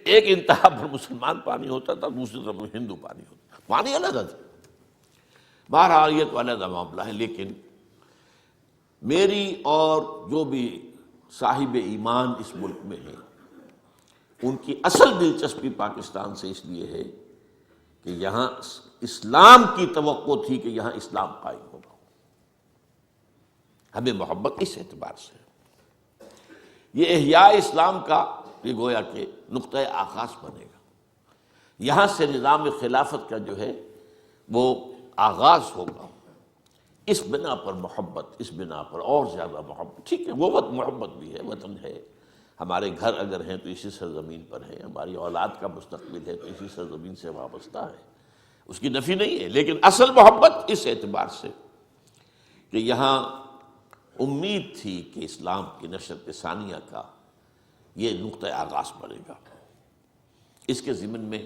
ایک انتہا پر مسلمان پانی ہوتا تھا، دوسری طرف ہندو پانی ہوتا، پانی الگ ہے۔ بہرحال یہ تو علیحدہ معاملہ ہے، لیکن میری اور جو بھی صاحب ایمان اس ملک میں ہیں ان کی اصل دلچسپی پاکستان سے اس لیے ہے کہ یہاں اسلام کی توقع تھی کہ یہاں اسلام قائم ہوگا۔ ہمیں محبت اس اعتبار سے ہے۔ یہ احیاء اسلام کا یہ گویا کہ نقطۂ آغاز بنے گا، یہاں سے نظام خلافت کا جو ہے وہ آغاز ہوگا۔ اس بنا پر محبت، اس بنا پر اور زیادہ محبت، ٹھیک ہے وہ محبت بھی ہے، وطن ہے، ہمارے گھر اگر ہیں تو اسی سرزمین پر ہیں، ہماری اولاد کا مستقبل ہے تو اسی سرزمین سے وابستہ ہے، اس کی نفی نہیں ہے، لیکن اصل محبت اس اعتبار سے کہ یہاں امید تھی کہ اسلام کی نشر ثانیہ کا یہ نقطۂ آغاز بنے گا۔ اس کے ضمن میں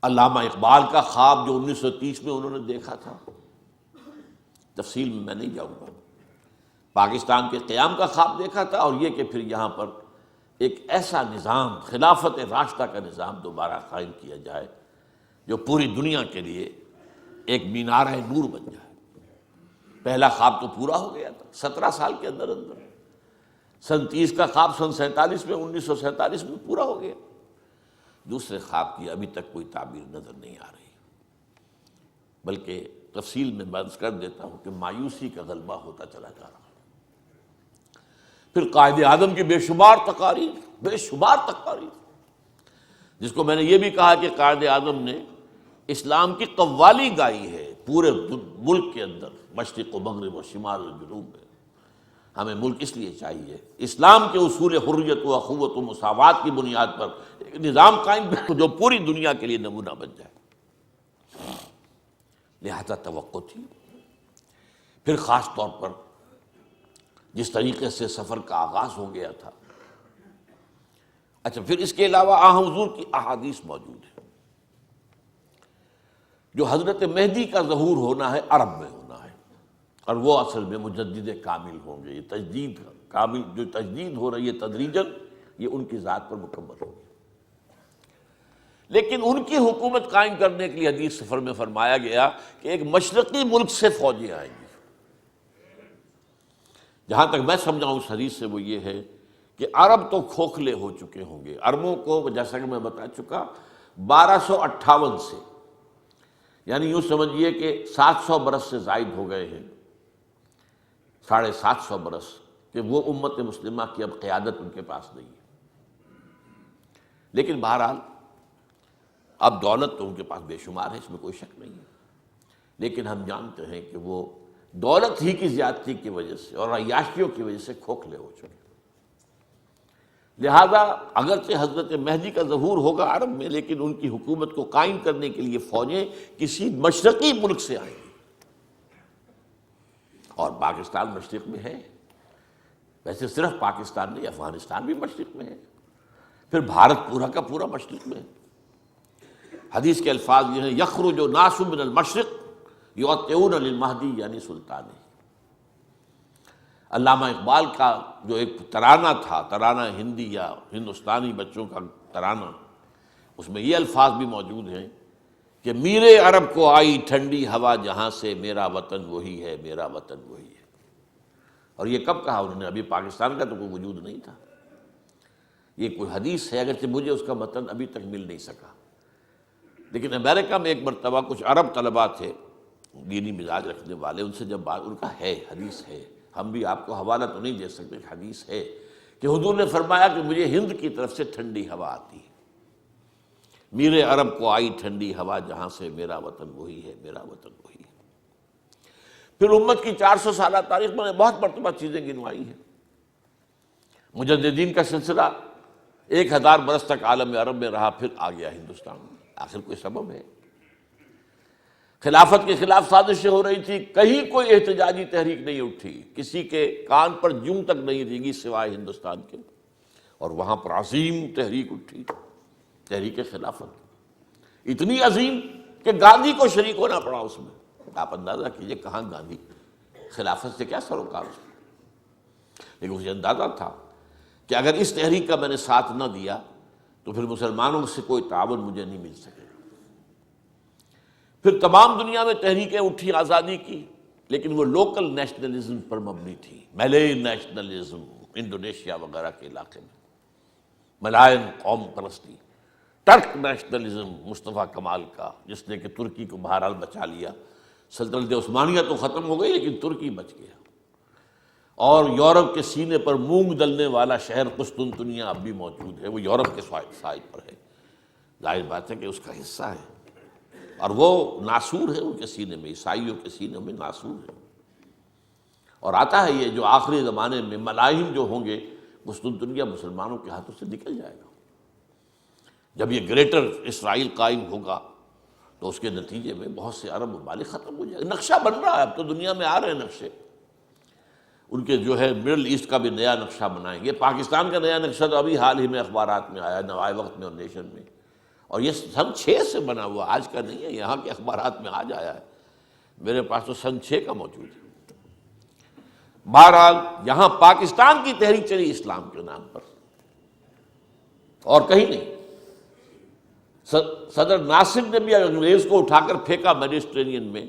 علامہ اقبال کا خواب جو 1930 میں انہوں نے دیکھا تھا، تفصیل میں نہیں جاؤں گا، پاکستان کے قیام کا خواب دیکھا تھا، اور یہ کہ پھر یہاں پر ایک ایسا نظام، خلافت راشدہ کا نظام دوبارہ قائم کیا جائے جو پوری دنیا کے لیے ایک مینارہ نور بن جائے۔ پہلا خواب تو پورا ہو گیا تھا 17 سال کے اندر اندر، سن 30 کا خواب سن 47 میں 1947 میں پورا ہو گیا، دوسرے خواب کی ابھی تک کوئی تعبیر نظر نہیں آ رہی، بلکہ تفصیل میں بحث کر دیتا ہوں کہ مایوسی کا غلبہ ہوتا چلا جا رہا ہے۔ پھر قائد اعظم کی بے شمار تقاریر، جس کو میں نے یہ بھی کہا کہ قائد اعظم نے اسلام کی قوالی گائی ہے پورے ملک کے اندر، مشرق و مغرب و شمال و جنوب میں۔ ہمیں ملک اس لیے چاہیے اسلام کے اصول حریت و اخوت و مساوات کی بنیاد پر ایک نظام قائم جو پوری دنیا کے لیے نمونہ بن جائے، لہذا توقع تھی۔ پھر خاص طور پر جس طریقے سے سفر کا آغاز ہو گیا تھا، اچھا پھر اس کے علاوہ حضور کی احادیث موجود ہے، جو حضرت مہدی کا ظہور ہونا ہے عرب میں ہونا ہے، اور وہ اصل میں مجدد کامل ہوں گے۔ یہ تجدید کامل جو تجدید ہو رہی ہے تدریجاً، یہ ان کی ذات پر مکمل ہوگی، لیکن ان کی حکومت قائم کرنے کے لیے حدیث سفر میں فرمایا گیا کہ ایک مشرقی ملک سے فوجیں آئیں گی۔ جہاں تک میں سمجھاؤں اس حدیث سے وہ یہ ہے کہ عرب تو کھوکھلے ہو چکے ہوں گے، عربوں کو جیسا کہ میں بتا چکا 1258 سے، یعنی یوں سمجھیے کہ 700 برس سے زائد ہو گئے ہیں، 750 برس، کہ وہ امت مسلمہ کی اب قیادت ان کے پاس نہیں ہے۔ لیکن بہرحال اب دولت تو ان کے پاس بے شمار ہے، اس میں کوئی شک نہیں ہے، لیکن ہم جانتے ہیں کہ وہ دولت ہی کی زیادتی کی وجہ سے اور عیاشیوں کی وجہ سے کھوکھلے ہو چکے۔ لہذا اگرچہ حضرت مہدی کا ظہور ہوگا عرب میں، لیکن ان کی حکومت کو قائم کرنے کے لیے فوجیں کسی مشرقی ملک سے آئیں گی، اور پاکستان مشرق میں ہے، ویسے صرف پاکستان نہیں، افغانستان بھی مشرق میں ہے، پھر بھارت پورا کا پورا مشرق میں ہے۔ حدیث کے الفاظ یہ ہیں یخرج ناس من المشرق یعطئون للمہدی یعنی سلطان۔ علامہ اقبال کا جو ایک ترانہ تھا، ترانہ ہندی یا ہندوستانی بچوں کا ترانہ، اس میں یہ الفاظ بھی موجود ہیں کہ میرے عرب کو آئی ٹھنڈی ہوا جہاں سے، میرا وطن وہی ہے، میرا وطن وہی ہے۔ اور یہ کب کہا انہوں نے؟ ابھی پاکستان کا تو کوئی وجود نہیں تھا، یہ کوئی حدیث ہے، اگرچہ مجھے اس کا متن ابھی تک مل نہیں سکا، لیکن امریکہ میں ایک مرتبہ کچھ عرب طلباء تھے دینی مزاج رکھنے والے، ان سے جب بات، ان کا ہے حدیث ہے، ہم بھی آپ کو حوالہ تو نہیں دے سکتے، حدیث ہے کہ حضور نے فرمایا کہ مجھے ہند کی طرف سے ٹھنڈی ہوا آتی ہے، میرے عرب کو آئی ٹھنڈی ہوا جہاں سے، میرا وطن وہی ہے، میرا وطن وہی ہے۔ پھر امت کی 400 سالہ تاریخ میں نے بہت مرتبہ چیزیں گنوائی ہیں، مجددین کا سلسلہ 1000 برس تک عالم عرب میں رہا، پھر آ گیا ہندوستان میں، آخر کوئی سبب ہے۔ خلافت کے خلاف سازشیں ہو رہی تھی، کہیں کوئی احتجاجی تحریک نہیں اٹھی، کسی کے کان پر جوں تک نہیں ریگی سوائے ہندوستان کے، اور وہاں پر عظیم تحریک اٹھی، تحریک خلافت، اتنی عظیم کہ گاندھی کو شریک ہونا پڑا اس میں۔ آپ اندازہ کیجئے کہاں گاندھی، خلافت سے کیا سروکار اس میں، لیکن مجھے اندازہ تھا کہ اگر اس تحریک کا میں نے ساتھ نہ دیا تو پھر مسلمانوں سے کوئی تعاون مجھے نہیں مل سکے گا۔ پھر تمام دنیا میں تحریکیں اٹھی آزادی کی، لیکن وہ لوکل نیشنلزم پر مبنی تھی، ملے نیشنلزم، انڈونیشیا وغیرہ کے علاقے میں ملائن قوم پرستی، ٹرک نیشنلزم مصطفیٰ کمال کا، جس نے کہ ترکی کو بہرحال بچا لیا۔ سلطنت عثمانیہ تو ختم ہو گئی لیکن ترکی بچ گیا، اور یورپ کے سینے پر مونگ دلنے والا شہر قسطنطنیہ اب بھی موجود ہے، وہ یورپ کے سائے پر ہے، ظاہر بات ہے کہ اس کا حصہ ہے، اور وہ ناسور ہے ان کے سینے میں، عیسائیوں کے سینے میں ناسور ہے۔ اور آتا ہے یہ جو آخری زمانے میں ملاحم جو ہوں گے، قسطنطنیہ مسلمانوں کے ہاتھوں سے نکل جائے گا۔ جب یہ گریٹر اسرائیل قائم ہوگا تو اس کے نتیجے میں بہت سے عرب ممالک ختم ہو جائے گا۔ نقشہ بن رہا ہے، اب تو دنیا میں آ رہے ہیں نقشے، ان کے جو ہے مڈل ایسٹ کا بھی نیا نقشہ بنائیں گے۔ پاکستان کا نیا نقشہ تو ابھی حال ہی میں اخبارات میں آیا، نوائے وقت میں اور نیشن میں، اور یہ سن 6 سے بنا ہوا، آج کا نہیں ہے، یہاں کے اخبارات میں آج آیا ہے، میرے پاس تو سن 6 کا موجود ہے۔ بہرحال یہاں پاکستان کی تحریک چلی اسلام کے نام پر، اور کہیں نہیں۔ صدر ناصر نے بھی انگریز کو اٹھا کر پھینکا میڈیٹرینین میں،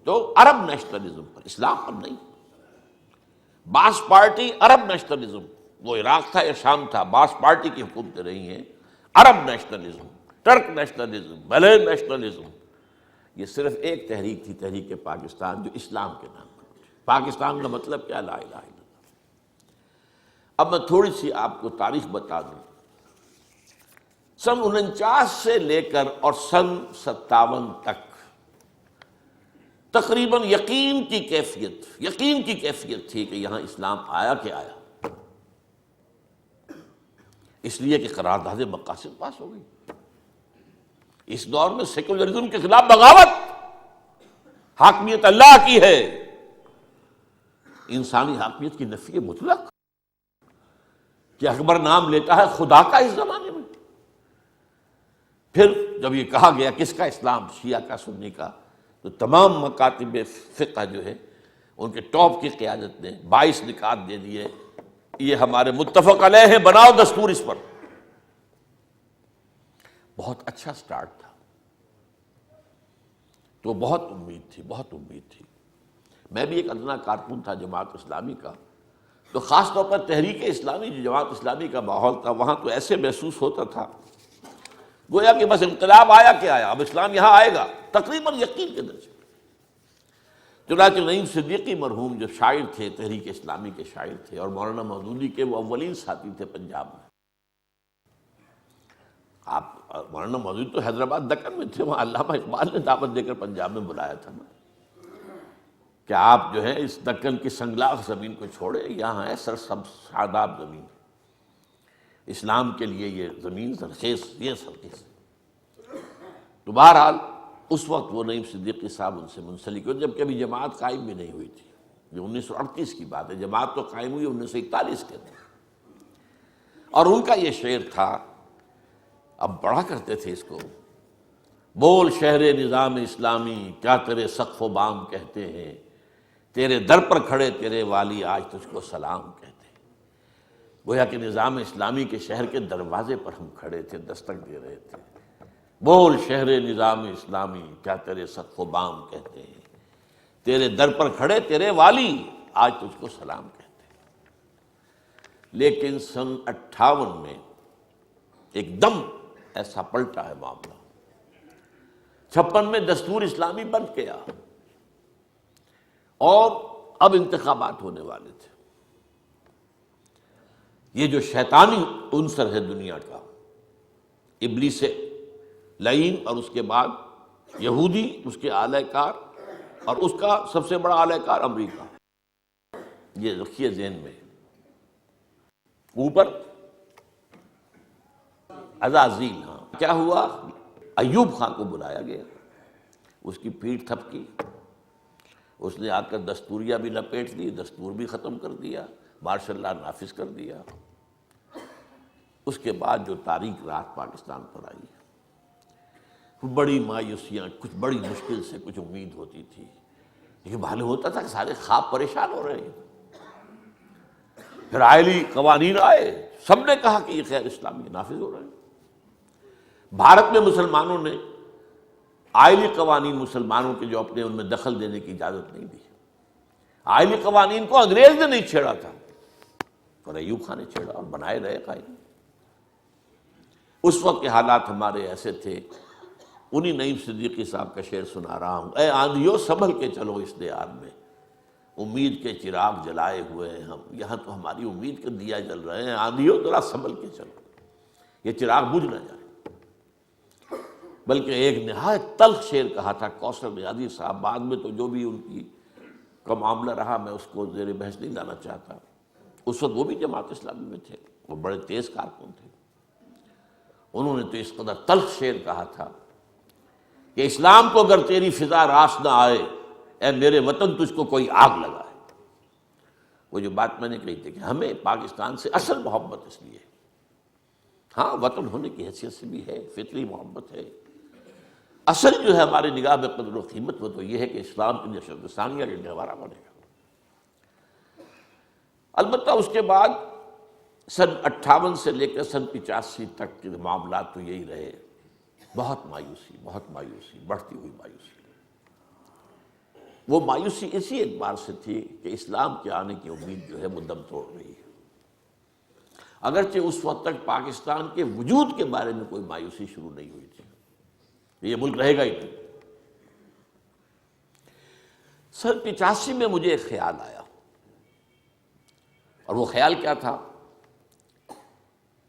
تو عرب نیشنلزم پر، اسلام پر نہیں۔ باس پارٹی عرب نیشنلزم، وہ عراق تھا یا شام تھا، باس پارٹی کی حکومتیں رہی ہیں، عرب نیشنلزم، ٹرک نیشنلزم، ملے نیشنلزم، یہ صرف ایک تحریک تھی، تحریک پاکستان، جو اسلام کے نام پر اٹھی۔ پاکستان کا مطلب کیا؟ لا الہ الا اللہ۔ اب میں تھوڑی سی آپ کو تاریخ بتا دوں۔ سن 49 سے لے کر اور سن 57 تک تقریباً یقین کی کیفیت تھی کہ یہاں اسلام آیا کہ آیا، اس لیے کہ قرارداد مقاصد پاس ہو گئی۔ اس دور میں سیکولرزم کے خلاف بغاوت، حاکمیت اللہ کی ہے، انسانی حاکمیت کی نفی مطلق، کہ اکبر نام لیتا ہے خدا کا اس زمانے میں۔ پھر جب یہ کہا گیا کس کا اسلام، شیعہ کا سنی کا، تو تمام مکاتب فقہ جو ہے ان کے ٹاپ کی قیادت نے 22 نکات دے دیے، یہ ہمارے متفق علیہ ہیں، بناؤ دستور اس پر۔ بہت اچھا سٹارٹ تھا، تو بہت امید تھی۔ میں بھی ایک ادنا کارکن تھا جماعت اسلامی کا، تو خاص طور پر تحریک اسلامی جو جماعت اسلامی کا ماحول تھا، وہاں تو ایسے محسوس ہوتا تھا گویا کہ بس انقلاب آیا کہ آیا، اب اسلام یہاں آئے گا، تقریباً یقین کے درجے۔ چنانچہ نعیم صدیقی مرحوم جو شاعر تھے، تحریک اسلامی کے شاعر تھے، اور مولانا مودودی کے وہ اولین ساتھی تھے پنجاب میں۔ آپ مولانا مودودی تو حیدرآباد دکن میں تھے، وہاں علامہ اقبال نے دعوت دے کر پنجاب میں بلایا تھا نا، کہ آپ جو ہے اس دکن کی سنگلاخ زمین کو چھوڑے، یہاں ہے سرسبز شاداب زمین، اسلام کے لیے یہ زمین سرخیز، یہ سرخیز۔ تو بہرحال اس وقت وہ نعیم صدیقی صاحب ان سے منسلک ہوئے، جب کہ ابھی جماعت قائم بھی نہیں ہوئی تھی، یہ 1938 کی بات ہے، جماعت تو قائم ہوئی 1941 کے اندر۔ اور ان کا یہ شعر تھا، اب پڑھا کرتے تھے اس کو، بول شہر نظام اسلامی کیا تیرے سقف و بام کہتے ہیں، تیرے در پر کھڑے تیرے والی آج تجھ کو سلام کہتے ہیں۔ گویا کہ نظام اسلامی کے شہر کے دروازے پر ہم کھڑے تھے، دستک دے رہے تھے، بول شہر نظام اسلامی کیا تیرے سقف و بام کہتے ہیں، تیرے در پر کھڑے تیرے والی آج تجھ کو سلام کہتے ہیں۔ لیکن سن 58 میں ایک دم ایسا پلٹا ہے معاملہ، 56 میں دستور اسلامی بن گیا، اور اب انتخابات ہونے والے تھے۔ یہ جو شیطانی عنصر ہے دنیا کا، ابلیس لعین، اور اس کے بعد یہودی، اس کے اعلی کار، اور اس کا سب سے بڑا اعلی کار امریکہ، یہ رکھیے ذہن میں۔ اوپر عزازیل، ہاں کیا ہوا، ایوب خان کو بلایا گیا، اس کی پیٹھ تھپکی، اس نے آ کر دستوریہ بھی لپیٹ لی، دستور بھی ختم کر دیا، مارشل لا نافذ کر دیا۔ اس کے بعد جو تاریک رات پاکستان پر آئی، بڑی مایوسیاں، کچھ بڑی مشکل سے کچھ امید ہوتی تھی، لیکن معلوم ہوتا تھا کہ سارے خواب پریشان ہو رہے ہیں۔ پھر آئلی قوانین آئے، سب نے کہا کہ یہ خیر اسلامی نافذ ہو رہے ہیں۔ بھارت میں مسلمانوں نے آئلی قوانین مسلمانوں کے جو اپنے ان میں دخل دینے کی اجازت نہیں دی. آئلی قوانین کو انگریز نے نہیں چھیڑا تھا اور ایوب خان نے چھیڑا اور بنائے رہے قائم. اس وقت کے حالات ہمارے ایسے تھے. انہی نعیم صدیقی صاحب کا شعر سنا رہا ہوں: اے آندھیو سنبھل کے چلو اس دیار میں، امید کے چراغ جلائے ہوئے ہیں ہم. یہاں تو ہماری امید کے دیا جل رہے ہیں. آندھیو ذرا سنبھل کے چلو، یہ چراغ بجھ نہ جائے. بلکہ ایک نہایت تلخ شعر کہا تھا کوثر نیازی صاحب. بعد میں تو جو بھی ان کی کا معاملہ رہا میں اس کو زیر بحث نہیں لانا چاہتا. اس وقت وہ بھی جماعت اسلامی میں تھے، وہ بڑے تیز کارکن تھے. انہوں نے تو اس قدر تلخ شعر کہا تھا کہ اسلام کو اگر تیری فضا راس نہ آئے، اے میرے وطن تجھ کو کوئی آگ لگائے. وہ جو بات میں نے کہی تھی کہ ہمیں پاکستان سے اصل محبت اس لیے، ہاں وطن ہونے کی حیثیت سے بھی ہے، فطری محبت ہے. اصل جو ہے ہماری نگاہ میں قدر و قیمت وہ تو یہ ہے کہ اسلام کی نشر ثانیہ کے گہوارہ بنے گا. البتہ اس کے بعد سن 58 سے لے کر سن 85 تک کے معاملات تو یہی رہے. بہت مایوسی، بڑھتی ہوئی مایوسی. وہ مایوسی اسی اعتبار سے تھی کہ اسلام کے آنے کی امید جو ہے وہ دم توڑ رہی ہے. اگرچہ اس وقت تک پاکستان کے وجود کے بارے میں کوئی مایوسی شروع نہیں ہوئی تھی، یہ ملک رہے گا ہی نہیں. سن 85 میں مجھے ایک خیال آیا، اور وہ خیال کیا تھا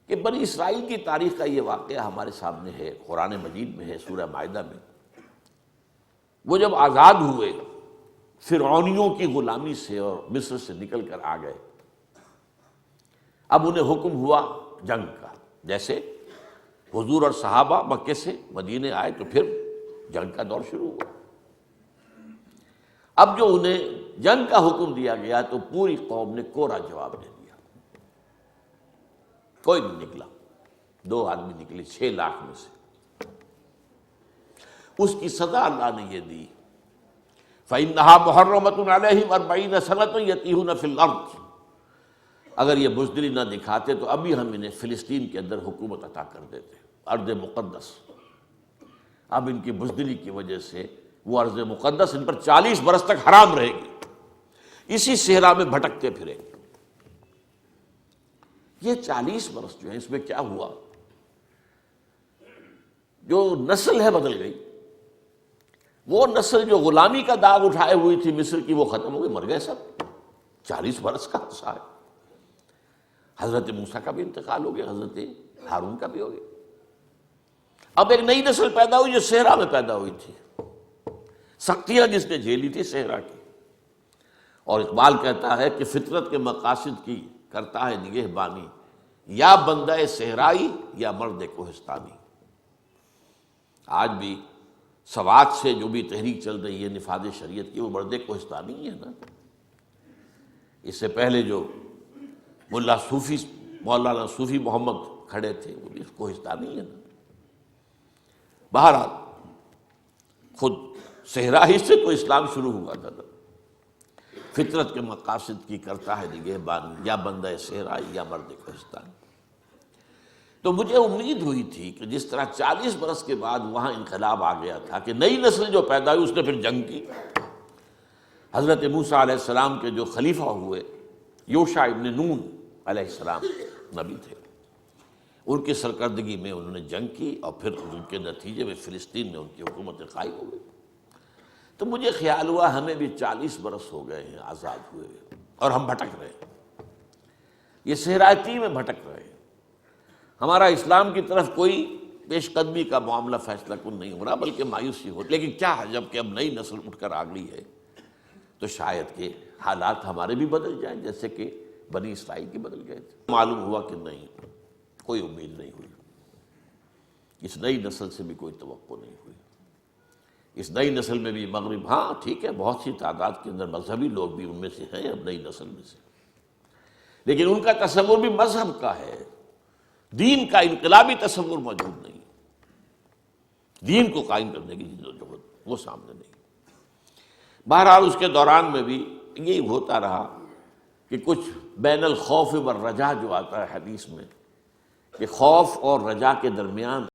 کہ بنی اسرائیل کی تاریخ کا یہ واقعہ ہمارے سامنے ہے، قرآن مجید میں ہے، سورہ مائدہ میں. وہ جب آزاد ہوئے فرعونیوں کی غلامی سے اور مصر سے نکل کر آ گئے، اب انہیں حکم ہوا جنگ کا. جیسے حضور اور صحابہ مکے سے مدینے آئے تو پھر جنگ کا دور شروع ہوا. اب جو انہیں جنگ کا حکم دیا گیا تو پوری قوم نے کوڑا جواب دے دیا. کوئی نہیں نکلا. 2 آدمی نکلے 6 لاکھ میں سے. اس کی سزا اللہ نے یہ دی: فَإِنَّهَا مُحَرَّمَةٌ عَلَيْهِمْ 40 سَنَةً يَتِيهُونَ فِي الْأَرْضِ. اگر یہ بزدلی نہ دکھاتے تو ابھی ہم انہیں فلسطین کے اندر حکومت عطا کر دیتے، ارض مقدس. اب ان کی بزدلی کی وجہ سے وہ ارض مقدس ان پر 40 برس تک حرام رہے گی، اسی صحرا میں بھٹکتے پھریں گے. یہ 40 برس جو ہیں اس میں کیا ہوا؟ جو نسل ہے بدل گئی. وہ نسل جو غلامی کا داغ اٹھائے ہوئی تھی مصر کی، وہ ختم ہو گئی، مر گئے سب. 40 برس کا عرصہ ہے. حضرت موسیٰ کا بھی انتقال ہو گیا، حضرت ہارون کا بھی ہو گیا. اب ایک نئی نسل پیدا ہوئی جو صحرا میں پیدا ہوئی تھی، سختیاں جس نے جھیلی تھی صحرا کی. اور اقبال کہتا ہے کہ فطرت کے مقاصد کی کرتا ہے نگہبانی، یا بندہ صحرائی یا مرد کوہستانی. آج بھی سوات سے جو بھی تحریک چل رہی ہے نفاذ شریعت کی، وہ مرد کوہستانی ہی ہے نا. اس سے پہلے جو مولانا صوفی محمد کھڑے تھے وہ بھی کوہستانی ہے نا. بہرحال خود صحرا ہی سے تو اسلام شروع ہوا تھا. فطرت کے مقاصد کی کرتا ہے نگہبانی، یا بندہ صحرائی یا مرد کوہستانی. تو مجھے امید ہوئی تھی کہ جس طرح 40 برس کے بعد وہاں انقلاب آ گیا تھا کہ نئی نسل جو پیدا ہوئی اس نے پھر جنگ کی. حضرت موسیٰ علیہ السلام کے جو خلیفہ ہوئے یوشع ابن نون علیہ السلام نبی تھے، ان کی سرکردگی میں انہوں نے جنگ کی، اور پھر ان کے نتیجے میں فلسطین میں ان کی حکومت قائم ہو گئی. تو مجھے خیال ہوا ہمیں بھی 40 برس ہو گئے ہیں آزاد ہوئے اور ہم بھٹک رہے ہیں، یہ صحرائی میں بھٹک رہے ہیں. ہمارا اسلام کی طرف کوئی پیش قدمی کا معاملہ فیصلہ کن نہیں ہو رہا، بلکہ مایوسی ہو. لیکن کیا ہے، جب کہ اب نئی نسل اٹھ کر آ گئی ہے تو شاید کہ حالات ہمارے بھی بدل جائیں جیسے کہ بنی اسرائیل کی بدل گئے تھے. معلوم ہوا کہ نہیں، کوئی امید نہیں ہوئی. اس نئی نسل سے بھی کوئی توقع نہیں ہوئی. اس نئی نسل میں بھی مغرب، ہاں ٹھیک ہے بہت سی تعداد کے اندر مذہبی لوگ بھی ان میں سے ہیں اب نئی نسل میں سے، لیکن ان کا تصور بھی مذہب کا ہے. دین کا انقلابی تصور موجود نہیں. دین کو قائم کرنے کی جدوجہد وہ سامنے نہیں. بہرحال اس کے دوران میں بھی یہی ہوتا رہا کہ کچھ بین الخوف والرجا جو آتا ہے حدیث میں، کہ خوف اور رجا کے درمیان